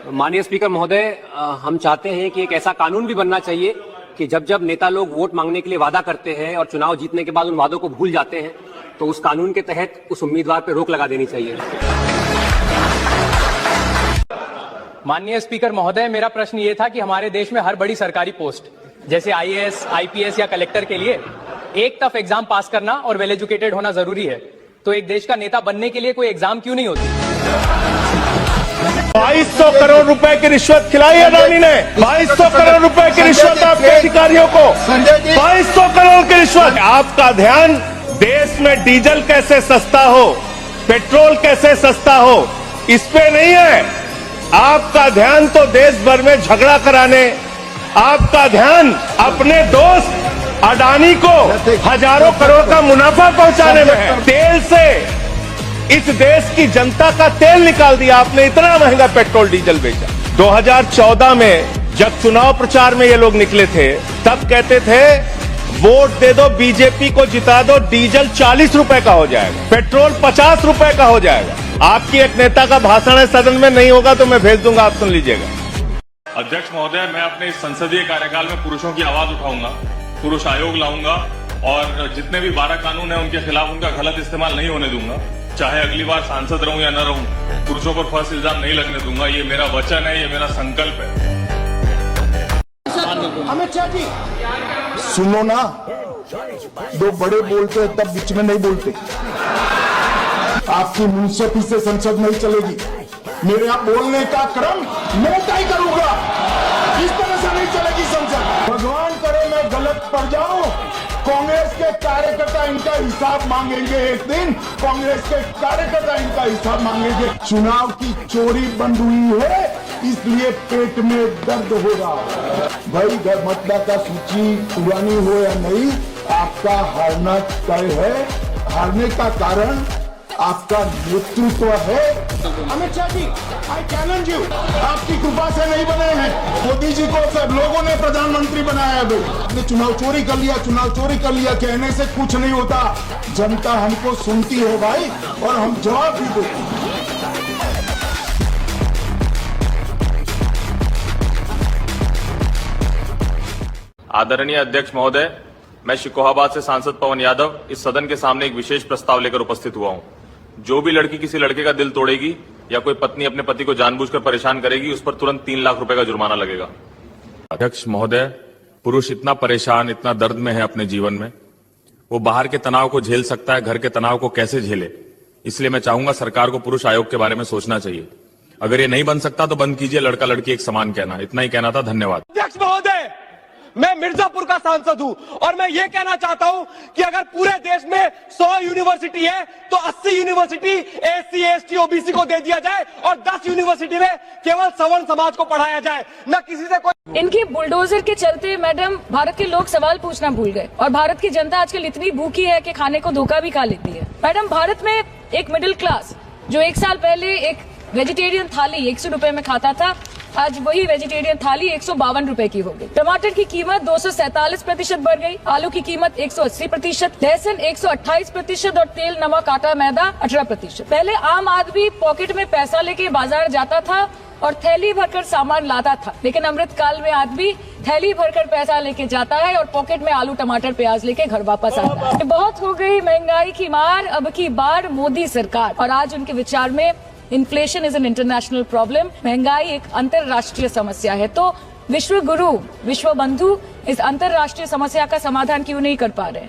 माननीय स्पीकर महोदय, हम चाहते हैं कि एक ऐसा कानून भी बनना चाहिए कि जब जब नेता लोग वोट मांगने के लिए वादा करते हैं और चुनाव जीतने के बाद उन वादों को भूल जाते हैं तो उस कानून के तहत उस उम्मीदवार पर रोक लगा देनी चाहिए। माननीय स्पीकर महोदय, मेरा प्रश्न ये था कि हमारे देश में हर बड़ी सरकारी पोस्ट जैसे आईएएस, आईपीएस या कलेक्टर के लिए एक टफ एग्जाम पास करना और वेल एजुकेटेड होना जरूरी है। तो एक देश का नेता बनने के लिए कोई एग्जाम क्यों नहीं होती? 2200 करोड़ रुपए की रिश्वत खिलाई अडानी ने। 2200 करोड़ रुपए की रिश्वत आपके अधिकारियों को। 2200 करोड़ की रिश्वत। आपका ध्यान देश में डीजल कैसे सस्ता हो, पेट्रोल कैसे सस्ता हो, इस पे नहीं है। आपका ध्यान तो देश भर में झगड़ा कराने, आपका ध्यान अपने दोस्त अडानी को हजारों करोड़ का मुनाफा पहुंचाने में है। तेल से इस देश की जनता का तेल निकाल दिया आपने, इतना महंगा पेट्रोल डीजल बेचा। 2014 में जब चुनाव प्रचार में ये लोग निकले थे तब कहते थे वोट दे दो, बीजेपी को जिता दो, डीजल 40 रुपए का हो जाएगा, पेट्रोल 50 रुपए का हो जाएगा। आपकी एक नेता का भाषण है सदन में, नहीं होगा तो मैं भेज दूंगा, आप सुन लीजिएगा। अध्यक्ष महोदय, मैं अपने इस संसदीय कार्यकाल में पुरुषों की आवाज उठाऊंगा, पुरुष आयोग लाऊंगा और जितने भी 12 कानून है उनके खिलाफ उनका गलत इस्तेमाल नहीं होने दूंगा। चाहे अगली बार सांसद रहूं या न रहूं, पुरुषों पर फर्स्ट इल्जाम नहीं लगने दूंगा। ये मेरा वचन है, ये मेरा संकल्प है। अमित शाह जी, सुनो ना, दो बड़े बोलते हैं तब बीच में नहीं बोलते। आपकी मुंसफी से संसद नहीं चलेगी। मेरे यहाँ बोलने का क्रम मैं तय करूंगा, इस तरह से नहीं चलेगी संसद। भगवान करे मैं गलत पड़ जाऊं, कांग्रेस के कार्यकर्ता इनका हिसाब मांगेंगे। एक दिन कांग्रेस के कार्यकर्ता इनका हिसाब मांगेंगे। चुनाव की चोरी बंद हुई है, इसलिए पेट में दर्द हो रहा है। भाई मतदाता सूची पुरानी हो या नहीं, आपका हारना तय है। हारने का कारण आपका नेतृत्व है। Amit Shah ji, I challenge you, आपकी कृपा से नहीं बने हैं। मोदी जी को सब लोगों ने प्रधानमंत्री बनाया है। आपने चुनाव चोरी कर लिया, चुनाव चोरी कर लिया कहने से कुछ नहीं होता। जनता हमको सुनती है भाई, और हम जवाब भी देते हैं। आदरणीय अध्यक्ष महोदय, मैं शिकोहाबाद से सांसद पवन यादव इस सदन के सामने एक विशेष प्रस्ताव लेकर उपस्थित हुआ हूं। जो भी लड़की किसी लड़के का दिल तोड़ेगी या कोई पत्नी अपने पति को जानबूझकर परेशान करेगी, उस पर तुरंत 3 लाख रुपए का जुर्माना लगेगा। अध्यक्ष महोदय, पुरुष इतना परेशान, इतना दर्द में है अपने जीवन में, वो बाहर के तनाव को झेल सकता है, घर के तनाव को कैसे झेले? इसलिए मैं चाहूंगा सरकार को पुरुष आयोग के बारे में सोचना चाहिए। अगर ये नहीं बन सकता तो बंद कीजिए लड़का लड़की एक समान कहना। इतना ही कहना था, धन्यवाद। अध्यक्ष महोदय, मैं मिर्जापुर का सांसद हूं और मैं ये कहना चाहता हूं कि अगर पूरे देश में 100 यूनिवर्सिटी है तो 80 यूनिवर्सिटी एससी, एसटी, ओबीसी को दे दिया जाए और 10 यूनिवर्सिटी में केवल सवर्ण समाज को पढ़ाया जाए, न किसी से कोई। इनकी बुलडोजर के चलते मैडम भारत के लोग सवाल पूछना भूल गए और भारत की जनता आजकल इतनी भूखी है कि खाने को धोखा भी खा लेती है। मैडम, भारत में एक मिडिल क्लास जो 1 साल पहले एक वेजिटेरियन थाली 100 रुपए में खाता था, आज वही वेजिटेरियन थाली 152 रुपए की हो गई। टमाटर की कीमत 247% बढ़ गई, आलू की कीमत 180%, लहसुन 128% और तेल, नमक, आटा, मैदा 18%। पहले आम आदमी पॉकेट में पैसा लेके बाजार जाता था और थैली भरकर सामान लाता था, लेकिन अमृतकाल में आदमी थैली भरकर पैसा लेके जाता है और पॉकेट में आलू, टमाटर, प्याज लेके घर वापस आता है। बहुत हो गई महंगाई की मार, अब की बार मोदी सरकार। और आज उनके विचार में inflation is an international problem, महंगाई एक अंतरराष्ट्रीय समस्या है। तो विश्व गुरु, विश्व बंधु इस अंतरराष्ट्रीय समस्या का समाधान क्यों नहीं कर पा रहे?